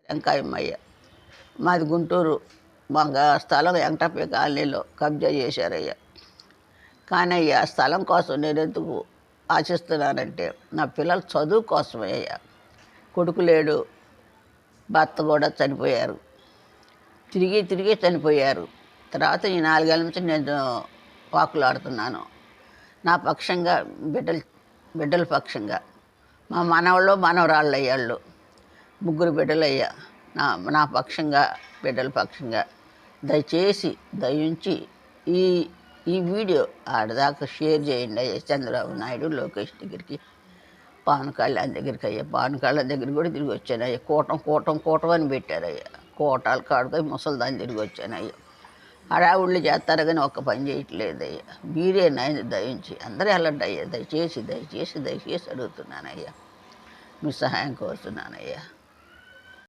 వెంకాయమ్మయ్య. మాది గుంటూరు. మాకు స్థలం వెంకటప్ప కాలనీలో కబ్జా చేశారయ్యా. కానీ అయ్యా స్థలం కోసం నేను ఎందుకు ఆశిస్తున్నానంటే నా పిల్లల చదువు కోసమే అయ్యా. కొడుకు లేడు, భర్త కూడా చనిపోయారు, తిరిగి చనిపోయారు. తర్వాత ఈ 4 ఏళ్ళ నుంచి నేను వాకులాడుతున్నాను నా పక్షంగా, బిడ్డల పక్షంగా. మా మనవాళ్ళు మనవరాళ్ళు అయ్యాళ్ళు 3 బిడ్డలయ్యా. నా పక్షంగా, బిడ్డల పక్షంగా దయచేసి దయించి ఈ వీడియో ఆడదాకా షేర్ చేయండి అయ్యా. చంద్రబాబు నాయుడు, లోకేష్ దగ్గరికి, పవన్ కళ్యాణ్ దగ్గరికి అయ్యా. పవన్ కళ్యాణ్ దగ్గరికి కూడా తిరిగి వచ్చానయ్యా. కూటం అని పెట్టారయ్యా. కోటాలు కాడుకొని ముసలిదాన్ని తిరిగి వచ్చానయ్యా. హడావుళ్ళు చేస్తారు కానీ ఒక్క పని చేయట్లేదయ్యా. మీరే నాయన దయించి అందరూ వెళ్ళండి అయ్యా. దయచేసి అడుగుతున్నానయ్యా. మీ సహాయం కోరుతున్నానయ్యా.